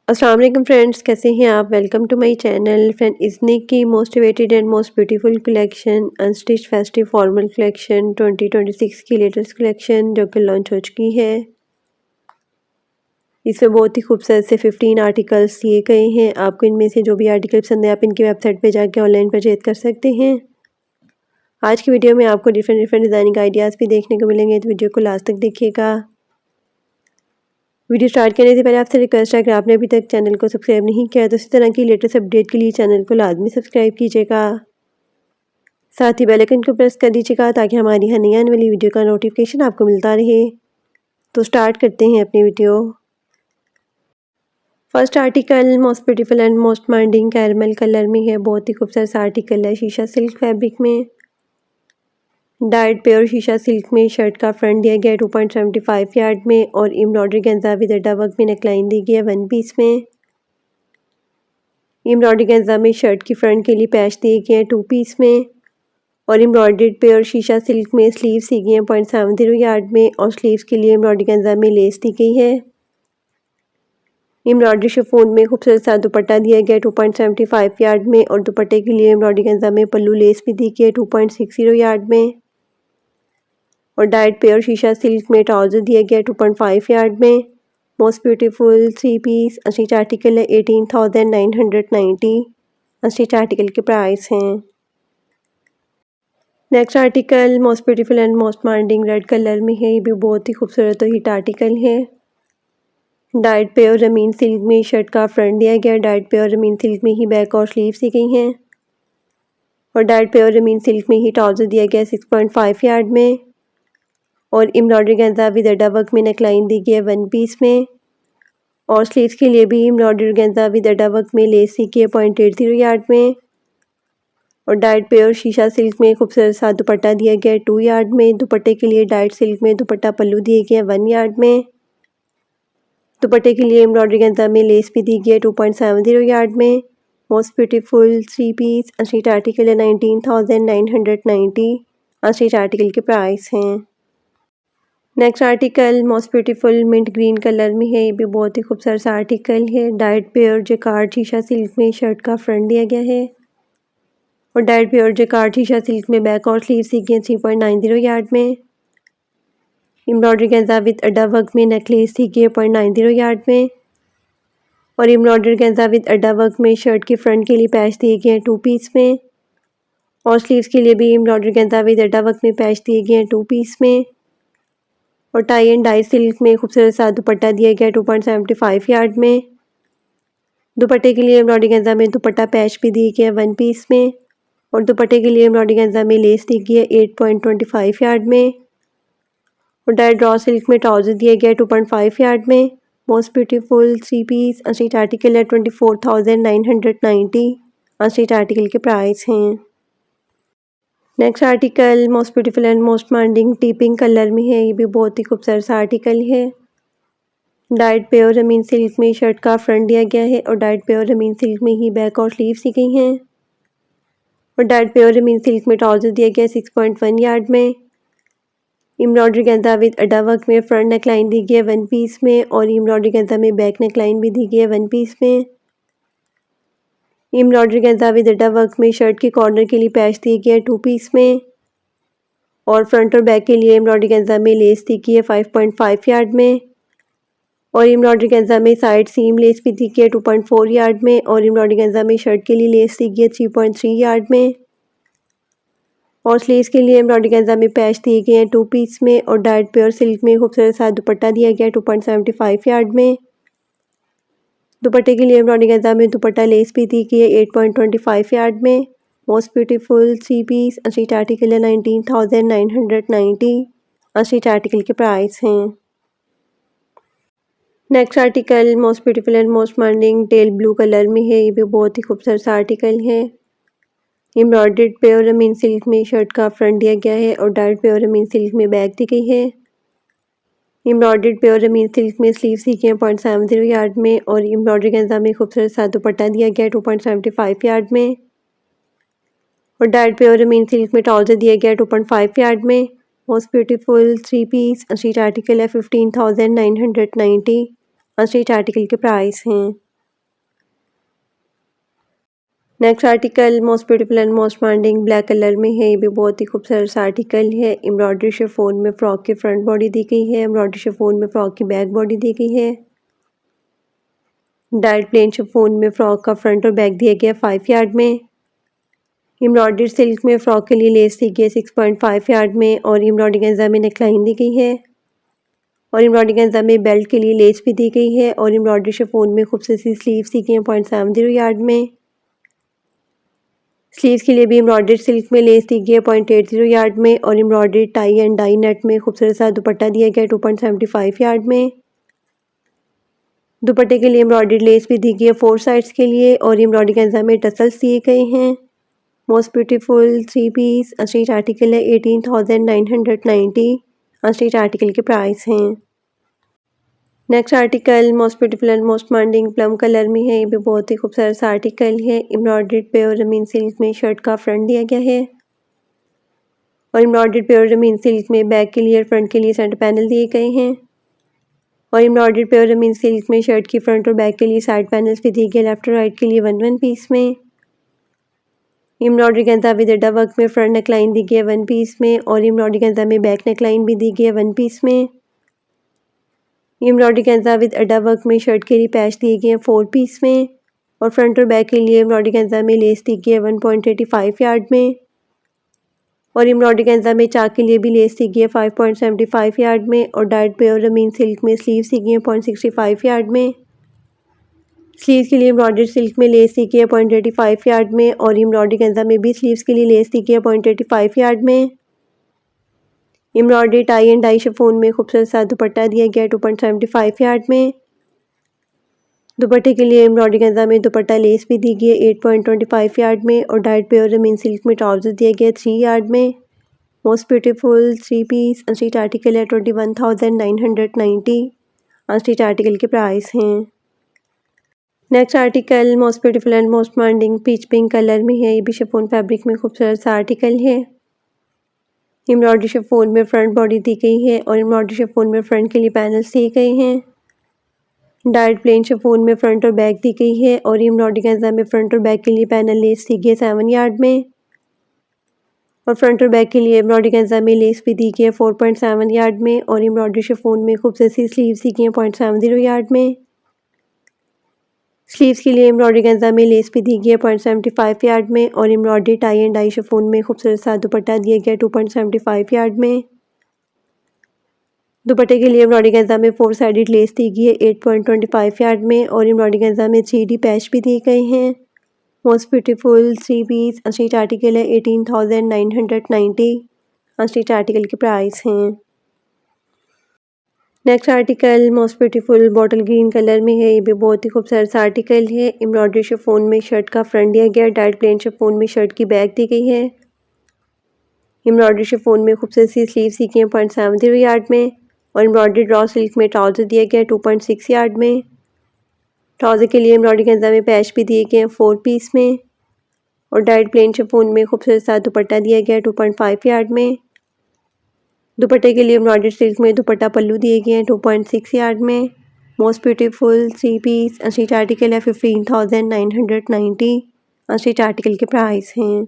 अस्सलाम वालेकुम फ्रेंड्स, कैसे हैं आप। Welcome to my channel. Friend, इस्निक की motivated and most beautiful collection unstitch festive formal collection 2026 की लेटेस्ट कलेक्शन जो कि लॉन्च हो चुकी है। इसमें बहुत ही खूबसूरत से 15 आर्टिकल्स दिए गए हैं। आपको इनमें से जो भी आर्टिकल पसंद है आप इनकी वेबसाइट पे जाके ऑनलाइन परचेज कर सकते हैं। आज की वीडियो में आपको डिफरेंट डिज़ाइनिंग आइडियाज़ भी देखने को मिलेंगे, तो वीडियो को लास्ट तक देखिएगा। वीडियो स्टार्ट करने से पहले आपसे रिक्वेस्ट है, अगर आपने अभी तक चैनल को सब्सक्राइब नहीं किया तो इसी तरह की लेटेस्ट अपडेट के लिए चैनल को लाजमी सब्सक्राइब कीजिएगा। साथ ही बेल आइकन को प्रेस कर दीजिएगा ताकि हमारी हर नई आने वाली वीडियो का नोटिफिकेशन आपको मिलता रहे। तो स्टार्ट करते हैं अपनी video. First article most beautiful and most minding caramel colour में है। बहुत ही खूबसूरत सा आर्टिकल है, शीशा सिल्क फैब्रिक में। डाइट प्योर शीशा सिल्क में शर्ट का फ्रंट दिया गया 2.75 यार्ड में और एम्ब्रॉयडरी गेंजा विद अड्डा वर्क में नेकलाइन दी गई है वन पीस में। एम्ब्रॉयडरी गेंजा में शर्ट की फ्रंट के लिए पैच दिए गए हैं 2 पीस में और एम्ब्रॉयडर्ड प्योर शीशा सिल्क में स्लीव्स दी गई हैं 0.70 यार्ड में और स्लीव्स के लिए एम्ब्रॉयडरी गेंजा में लेस दी गई है। एम्ब्रॉयडरी शिफॉन में खूबसूरत सा दुपट्टा दिया गया 2.75 यार्ड में और दुपट्टे के लिए एम्ब्रॉयडरी गेंजा में पल्लू लेस भी दी गई है 2.60 यार्ड में और डाइट प्योर शीशा सिल्क में ट्राउजर दिया गया 2.5 यार्ड में। Most beautiful 3 piece unstitched article है 18,990। अस्टिच आर्टिकल के प्राइस हैं। Next article most beautiful and most minding red colour में है। ये भी बहुत ही खूबसूरत और हिट आर्टिकल है। डाइट प्योर रमीन सिल्क में शर्ट का फ्रंट दिया गया। डाइट प्योर रमीन सिल्क में ही बैक और स्लीव्स दी गई हैं और डाइट प्योर रमीन सिल्क में ही ट्राउजर दिया गया 6.5 यार्ड में और एम्ब्रॉयडरी गेंजा विद अड्डा वर्क में नेकलाइन दी गई है वन पीस में और स्लीव्स के लिए भी एम्ब्रॉयडरी गेंजा विद अड्डा वर्क में लेस दी गई है 0.80 यार्ड में और डाइट प्योर शीशा सिल्क में खूबसूरत सा दुपट्टा दिया गया है 2 यार्ड में। दुपट्टे के लिए डाइट सिल्क में दुपट्टा पल्लू दिए गए हैं 1 यार्ड में। दुपट्टे के लिए एम्ब्रॉयडरी गेंजा में लेस भी दी गई है 2.70 यार्ड में। Most beautiful 3 piece unstitched article है 19,990। अस्टिच आर्टिकल के प्राइस हैं। Next article most beautiful mint green colour में है। ये भी बहुत ही खूबसूरत सा आर्टिकल है। डाइट प्योर जैकार्ड शीशा सिल्क में शर्ट का फ्रंट दिया गया है और डाइट प्योर जैकार्ड शीशा सिल्क में बैक और स्लीव्स दी गई हैं 3.90 यार्ड में। एम्ब्रॉयडरी गेंजा विद अड्डा वर्क में नेकलेस दी गई है 0.90 यार्ड में और एम्ब्रॉयडरी गेंजा विद अड्डा वर्क में शर्ट के फ्रंट के लिए पैच दिए गए हैं 2 पीस में और स्लीव्स के लिए भी एम्ब्रॉयडरी गेंजा विद अड्डा वर्क में पैच दिए गए हैं 2 पीस में और टाई एंड डाई सिल्क में खूबसूरत सा दुपट्टा दिया गया 2.75 यार्ड में। दुपट्टे के लिए एम्ब्रॉयडरी गेंजा में दुपट्टा पैच भी दिए गए हैं वन पीस में और दुपट्टे के लिए एम्ब्रॉयडरी गेंजा में लेस दी गई है 8.25 यार्ड में और डाइट ड्रॉ सिल्क में ट्राउजर दिया गया है 2.5 यार्ड में। Most beautiful 3 piece unstitched article है 24,990। अस्टिच आर्टिकल के प्राइस हैं। Next article most beautiful and most minding T pink colour में है। ये भी बहुत ही खूबसूरत सा आर्टिकल है। डाइट प्योर रमीन सिल्क में शर्ट का फ्रंट दिया गया है और डाइट प्योर रमीन सिल्क में ही बैक और स्लीव्स दी गई हैं और डाइट प्योर रमीन सिल्क में ट्राउजर दिया गया 6.1 यार्ड में। एम्ब्रॉयडरी गेंजा विद अड्डा वर्क में फ्रंट नेकलाइन दी गई है वन पीस में और एम्ब्रॉयडरी गेंजा में बैक नेकलाइन भी दी गई है वन पीस में। एम्ब्रॉयडरी गेंजा विद अड्डा वर्क में शर्ट के कॉर्नर के लिए पैच दिए गए हैं 2 पीस में और फ्रंट और बैक के लिए एम्ब्रॉयडरी गेंजा में लेस दी गई है 5.5 यार्ड में और एम्ब्रॉयडरी गेंजा में साइड सीम लेस भी दी गई है 2.4 यार्ड में और एम्ब्रॉयडरी गेंजा में शर्ट के लिए लेस दी गई है 3.3 यार्ड में और स्लीव्स के लिए एम्ब्रॉयडरी गेंजा में पैच दिए गए हैं 2 पीस में और डाइट प्योर सिल्क में खूबसूरत सा दुपट्टा दिया गया है 2.75 यार्ड में। दुपट्टे के लिए एम्ब्रॉयडरी गेंजा में दुपट्टा लेस भी दी गई है 8.25 यार्ड में। Most beautiful 3 piece unstitched article है 19,990। अस्टिच आर्टिकल के प्राइस हैं। Next article most beautiful and most minding T pink colour में है। ये भी बहुत ही खूबसूरत सा आर्टिकल है। डाइट प्योर रमीन सिल्क में शर्ट का फ्रंट दिया गया है और डाइट प्योर रमीन सिल्क में ही बैक और स्लीव्स दी गई हैं 2.90 यार्ड में। एम्ब्रॉयडरी गेंजा विद अड्डा वर्क में शर्ट के फ्रंट के लिए पैच दिए गए हैं 2 पीस में और स्लीव्स के लिए भी एम्ब्रॉयडरी गेंजा में दुपट्टा पैच भी दिए गए हैं 1 पीस में और डाइट ड्रॉ सिल्क में ट्राउजर दिया गया है 2.5 यार्ड में। Next article most beautiful and most demanding teal blue colour में है। ये भी बहुत ही खूबसूरत सा आर्टिकल है। एम्ब्रॉयडर्ड प्योर रमीन सिल्क में शर्ट का फ्रंट दिया गया है और डाइट प्योर रमीन सिल्क में बैक दी गई है। एम्ब्रॉयडर्ड प्योर रमीन सिल्क में स्लीव्स दी गई हैं 0.70 यार्ड में और एम्ब्रॉयडरी गेंजा में खूबसूरत सा दुपट्टा दिया गया है 2.75 यार्ड में और डाइट प्योर रमीन सिल्क में ट्राउजर दिया गया है 2.5 यार्ड में। Most beautiful 3 piece unstitched article है 15,990। अस्टिच आर्टिकल के प्राइस हैं। Next article most beautiful and most demanding black colour में है। ये भी बहुत ही खूबसूरत सा आर्टिकल है। एम्ब्रॉयडरी शिफॉन में फ्रॉक की फ्रंट बॉडी दी गई है। एम्ब्रॉयडरी शिफॉन में फ्रॉक की बैक बॉडी दी गई है। डायरेक्ट प्लेन शिफॉन में फ्रॉक का फ्रंट और बैक दिया गया 5 यार्ड में। एम्ब्रॉयडरी सिल्क में फ्रॉक के लिए लेस दी गई है 6.5 यार्ड में और एम्ब्रॉयडरी गंजा में नेकलाइन दी गई है और एम्ब्रॉयडरी गंजा में बेल्ट के लिए लेस भी दी गई है और एम्ब्रॉयडरी शिफॉन में खूबसूरत सी स्लीव्स दी गई हैं 0.70 यार्ड में। स्लीव्स के लिए भी एम्ब्रॉयडरी सिल्क में लेस दी गई है 0.80 यार्ड में और embroidery tie and dye net में खूबसूरत सा दुपट्टा दिया गया है 2.75 यार्ड में। दुपट्टे के लिए एम्ब्रॉयडरी लेस भी दी गई है 4 साइड्स के लिए और एम्ब्रॉयडरी गंजा में टसल्स दिए गए हैं। Most beautiful 3 piece unstitch article है 18,990 अनस्टिच आर्टिकल के प्राइस हैं। Next article most beautiful and most demanding plum colour में है। ये भी बहुत ही खूबसूरत सा आर्टिकल है। एम्ब्रॉयडर्ड प्योर रमीन सिल्क में शर्ट का फ्रंट दिया गया है और एम्ब्रॉयडर्ड प्योर रमीन सिल्क में बैक के लिए और फ्रंट के लिए सेंटर पैनल दिए गए हैं और एम्ब्रॉयडर्ड प्योर रमीन सिल्क में शर्ट की फ्रंट और बैक के लिए साइड पैनल्स भी दिए गए लेफ्ट और राइट के लिए 1 पीस में। एम्ब्रॉयडरी गंजा विद अड्डा वर्क में फ्रंट नेकलाइन दी गई है 1 पीस में और एम्ब्रॉयडरी गंजा में बैक नेकलाइन भी दी गई है 1 पीस में। एम्ब्रॉयडरी गंजा विद अड्डा वर्क में शर्ट के लिए पैच दिए गए हैं 4 पीस में और फ्रंट और बैक के लिए एम्ब्रॉयडरी गंजा में लेस दी गई है 1.85 यार्ड में और एम्ब्रॉयडरी गंजा में चाक के लिए भी लेस दी गई है 5.75 यार्ड में और डायरेक्ट प्योर रमीन सिल्क में स्लीव्स दी गई हैं 0.65 यार्ड में। स्लीव्स के लिए एम्ब्रॉयडरी सिल्क में लेस दी गई है 0.85 यार्ड में और एम्ब्रॉयडरी गंजा में भी स्लीव्स के लिए लेस दी गई है 0.85 यार्ड में। Embroidery tie and dye chiffon में खूबसूरत सा दुपट्टा दिया गया है 2.75 यार्ड में। दुपट्टे के लिए एम्ब्रॉयडरी गंजा में दुपट्टा लेस भी दी गई है 8.25 यार्ड में और डायरेक्ट प्योर रमीन सिल्क में ट्राउजर दिया गया है 3 यार्ड में। Most beautiful 3 piece unstitch article है 21,990 अनस्टिच आर्टिकल के प्राइस हैं। Next article most beautiful and most demanding peach pink colour में है। ये भी शिफॉन फैब्रिक में खूबसूरत सा आर्टिकल है। एम्ब्रॉयडरी शिफॉन में फ्रंट बॉडी दी गई है और एम्ब्रॉयडरी शिफॉन में फ्रंट के लिए पैनल्स दिए गए हैं। डायरेक्ट प्लेन शिफॉन में फ्रंट और बैक दी गई है और एम्ब्रॉयडरी गंजा में फ्रंट और बैक के लिए पैनल लेस दी गई है 7 यार्ड में और फ्रंट और बैक के लिए एम्ब्रॉयडरी गंजा में लेस भी दी गई है 4.7 यार्ड में और एम्ब्रॉयडरी शिफॉन में खूबसूरत सी स्लीव्स दी गई हैं 0.70 यार्ड में। स्लीव्स के लिए एम्ब्रॉयडरी गंजा में लेस भी दी गई है 0.75 यार्ड में और embroidery tie and dye chiffon में खूबसूरत सा दुपट्टा दिया गया 2.75 यार्ड में। दुपट्टे के लिए एम्ब्रॉयडरी गंजा में 4 साइडेड लेस दी गई है 8.25 यार्ड में और एम्ब्रॉयडरी गंजा में 3D पैच भी दिए गए हैं। Most beautiful 3 piece unstitch article है 18,990 अनस्टिच आर्टिकल के प्राइस हैं। Next article most beautiful bottle green colour में है। ये भी बहुत ही खूबसूरत सा आर्टिकल है। एम्ब्रॉयडरी शिफॉन में शर्ट का फ्रंट दिया गया है। डायरेक्ट प्लेन शिफॉन में शर्ट की बैक दी गई है। एम्ब्रॉयडरी शिफॉन में खूबसूरत सी स्लीव्स दी गई हैं 0.70 यार्ड में और एम्ब्रॉयडरी ड्रॉ सिल्क में ट्राउजर दिया गया है 2.6 यार्ड में। ट्राउजर के लिए एम्ब्रॉयडरी गंजा में पैच भी दिए गए हैं 4 पीस में और डायरेक्ट प्लेन शिफॉन में खूबसूरत सा दुपट्टा दिया गया है 2.5 यार्ड में। दुपट्टे के लिए एम्ब्रॉयडरी सिल्क में दुपट्टा पल्लू दिए गए हैं 2.6 यार्ड में। Most beautiful 3 piece unstitch article है 15,990 अनस्टिच आर्टिकल के प्राइस हैं।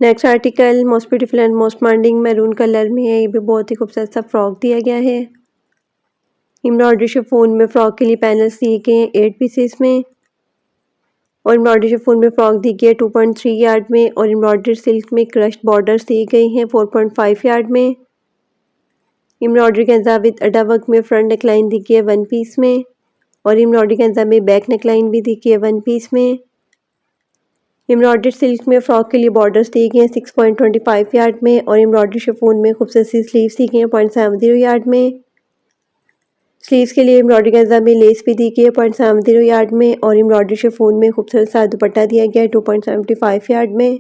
Next article most beautiful and most demanding maroon colour में है। ये भी बहुत ही खूबसूरत सा फ्रॉक दिया गया है। एम्ब्रॉयडरी शिफॉन में फ्रॉक के लिए पैनल्स दिए गए हैं 8 पीसेस में और एम्ब्रॉयडरी शिफॉन में फ्रॉक दी गई है 2.3 यार्ड में और एम्ब्रॉयडरी सिल्क में क्रश्ड बॉर्डर्स दी गई हैं 4.5 यार्ड में। एम्ब्रॉयडरी गंजा विद अड्डा वर्क में फ्रंट नेकलाइन दी गई है 1 पीस में और एम्ब्रॉयडरी गंजा में बैक नेकलाइन भी दी गई है 1 पीस में। एम्ब्रॉयडरी सिल्क में फ्रॉक के लिए बॉर्डर्स दिए गए हैं 6.25 यार्ड में और एम्ब्रॉयडरी शिफॉन में खूबसूरत सी स्लीव्स दी गई हैं 0.70 यार्ड में। स्लीव्स के लिए एम्ब्रॉयडरी गंजा में लेस भी दी गई है 0.70 यार्ड में और एम्ब्रॉयडरी शिफॉन में खूबसूरत सा दुपट्टा दिया गया है 2.75 यार्ड में।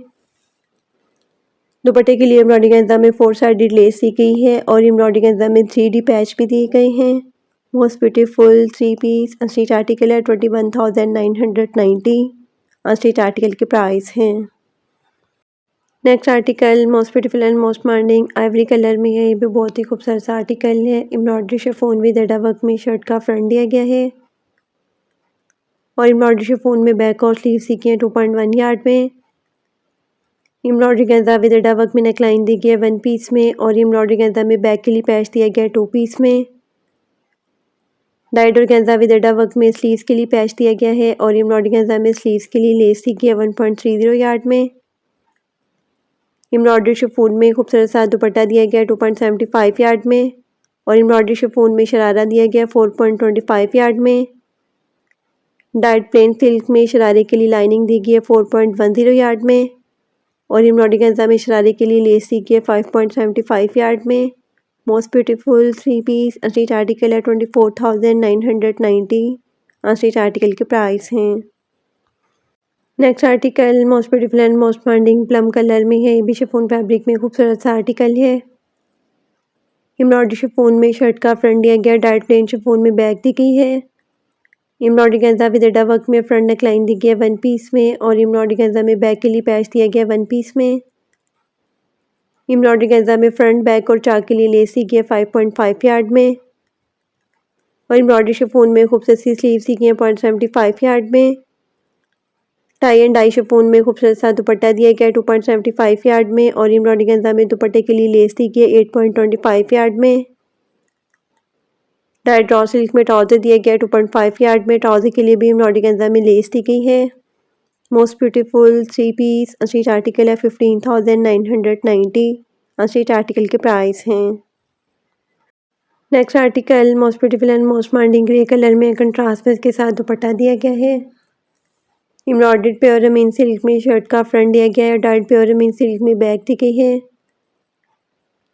दुपट्टे के लिए एम्ब्रॉयडरी गंजा में 4 साइडेड लेस दी गई है और एम्ब्रॉयडरी गंजा में 3D पैच भी दिए गए हैं। Most beautiful 3 piece unstitch article है 21,990 अनस्टिच आर्टिकल के प्राइस हैं। Next article most beautiful and most demanding ivory colour में है। ये भी बहुत ही खूबसूरत सा आर्टिकल है। एम्ब्रॉयडरी शिफॉन विद अड्डा वर्क में शर्ट का फ्रंट दिया गया है और एम्ब्रॉयडरी शिफॉन में बैक और स्लीव दी गई है 2.1 यार्ड में। एम्ब्रॉयडरी गेंजा विद एडा वर्क में नेकलाइन दी गई है 1 पीस में और एम्ब्रॉयडरी गेंजा में बैक के लिए पैच दिया गया है 2 पीस में। डाइड और गेंजा विद एडा वर्क में स्लीव्स के लिए पैच दिया गया है और एम्ब्रॉयडरी गेंजा में स्लीव्स के लिए लेस दी गई है 1.30 यार्ड में। एम्ब्रॉयडरी शिफॉन में खूबसूरत सा दुपट्टा दिया गया है 2.75 यार्ड में और एम्ब्रॉयडरी शिफॉन में शरारा दिया गया है 4.25 यार्ड में। डाइड प्लेन सिल्क में शरारे के लिए लाइनिंग दी गई है 4.10 यार्ड में और एम्ब्रॉयडरी गेंजा में शरारे के लिए लेस दी गई है 5.75 यार्ड में। Most beautiful 3 piece unstitch article है 24,990। अनस्टिच आर्टिकल के प्राइस हैं। Next article most beautiful and most demanding plum colour में है। ये भी शिफॉन फैब्रिक में खूबसूरत सा आर्टिकल है। एम्ब्रॉयडरी शिफॉन में शर्ट का फ्रंट दिया गया, डाइट प्लेन शिफॉन में बैक दी गई है। एम्ब्रॉयडरी गेंजा विद एडा वर्क में फ्रंट नेकलाइन दी गई है 1 पीस में और एम्ब्रॉयडरी गेंजा में बैक के लिए पैच दिया गया 1 पीस में। एम्ब्रॉयडरी गेंजा में फ्रंट बैक और चाक के लिए लेस दी गई है 5.5 यार्ड में और एम्ब्रॉयडरी शिफॉन में खूबसूरत सी स्लीव्स दी गई है 0.75 यार्ड में। टाई एंड डाई शिफॉन में खूबसूरत सा दुपट्टा दिया गया है 2.75 यार्ड में और एम्ब्रॉयडरी गेंजा में दुपट्टे के लिए लेस दी गई है 8.25 यार्ड में। डाइड रॉ सिल्क में ट्राउजर दिया गया है 2.5 यार्ड में। ट्राउजर के लिए भी एम्ब्रॉयडरी गेंजा में लेस दी गई है। Most beautiful 3 piece unstitch article है 15,990। अनस्टिच आर्टिकल के प्राइस हैं। Next article most beautiful and most demanding grey colour में कंट्रास्ट में इसके साथ दुपट्टा दिया गया है। एम्ब्रॉयडर्ड प्योर रमीन सिल्क में शर्ट का फ्रंट दिया गया है। डाइड प्योर रमीन सिल्क में बैक दी गई है।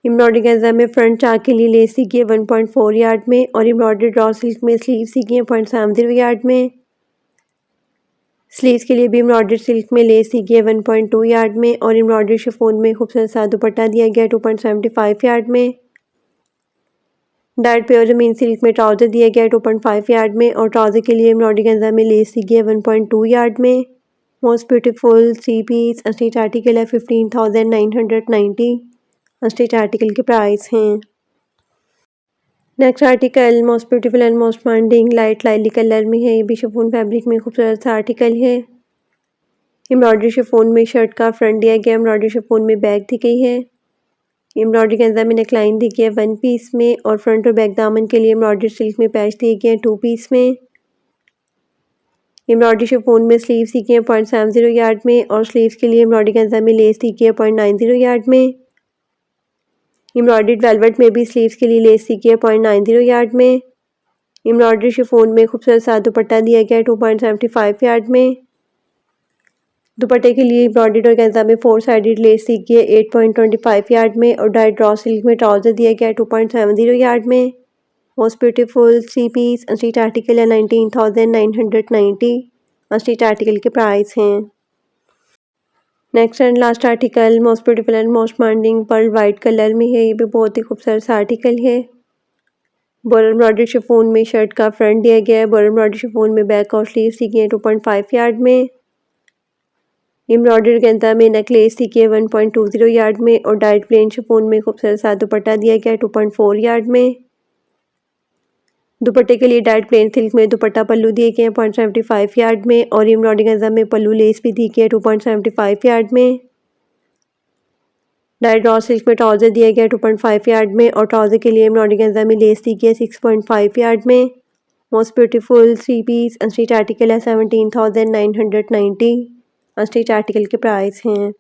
एम्ब्रॉयडरी गेंजा में फ्रंट चाक के लिए लेस दी गई है 1.4 यार्ड में और एम्ब्रॉयडर्ड रॉ सिल्क में स्लीव्स दी गई है 0.70 यार्ड में। स्लीव्स के लिए भी एम्ब्रॉयडर्ड सिल्क में लेस दी गई है 1.2 यार्ड में और एम्ब्रॉयडरी शिफॉन में खूबसूरत सा दुपट्टा दिया गया है 2.75 यार्ड में। डाइड प्योर रमीन सिल्क में ट्राउजर दिया गया है 2.5 यार्ड में और ट्राउजर के लिए एम्ब्रॉयडरी गेंजा में लेस दी गई है 1.2 यार्ड में। Most beautiful 3 piece unstitch article है 15,990। अनस्टिच आर्टिकल के प्राइस हैं। Next article most beautiful and most demanding light lily colour में है। ये भी शिफॉन फैब्रिक में खूबसूरत सा आर्टिकल है। एम्ब्रॉयडरी शिफॉन में शर्ट का फ्रंट दिया गया, एम्ब्रॉयडरी शिफॉन में बैक दी गई है। एम्ब्रॉयडरी गेंजा में नेकलाइन दी गई है 1 पीस में और फ्रंट और बैक दामन के लिए एम्ब्रॉयडरी सिल्क में पैच दिए गए हैं 2 पीस में। एम्ब्रॉयडरी शिफॉन में स्लीव्स दी गई है 0.70 यार्ड में और स्लीव्स के लिए एम्ब्रॉयडरी गेंजा में लेस दी गई है 0.90 यार्ड में। एम्ब्रॉयडर्ड वेलवेट में भी स्लीव्स के लिए लेस दी गई है 0.90 यार्ड में। एम्ब्रॉयडरी शिफॉन में खूबसूरत सा दुपट्टा दिया गया है 2.75 यार्ड में। दुपट्टे के लिए एम्ब्रॉयडर्ड और गेंजा में 4 साइडेड लेस दी गई है 8.25 यार्ड में और डाइड रॉ सिल्क में ट्राउजर दिया गया है 2.70 यार्ड में। Most beautiful 3 piece unstitch article है 19,990। अनस्टिच आर्टिकल के प्राइस हैं। Next and last article most beautiful and most demanding pearl white colour में है। ये भी बहुत ही खूबसूरत सा आर्टिकल है। बॉर्डर एम्ब्रॉयडरी शिफॉन में शर्ट का फ्रंट दिया गया है। बॉर्डर एम्ब्रॉयडरी शिफॉन में बैक और स्लीव्स दी गई है 2.5 यार्ड में। एम्ब्रॉयडरी गेंजा में नेकलेस दी गई है 1.20 यार्ड में और डाइट प्लेन शिफॉन में खूबसूरत सा दुपट्टा दिया गया है 2.4 यार्ड में। दुपट्टे के लिए डाइट प्लेन सिल्क में दुपट्टा पल्लू दिए गए हैं 0.75 यार्ड में और एम्ब्रॉयडरी गेंजा में पल्लू लेस भी दी गई है 2.75 यार्ड में। डाइट रॉ सिल्क में ट्राउजर दिया गया है 2.5 यार्ड में और ट्राउजर के लिए एम्ब्रॉयडरी गेंजा में लेस दी गई है 6.5 यार्ड में। Most beautiful 3 piece unstitch article है 17,990। अनस्टिच आर्टिकल के प्राइस हैं।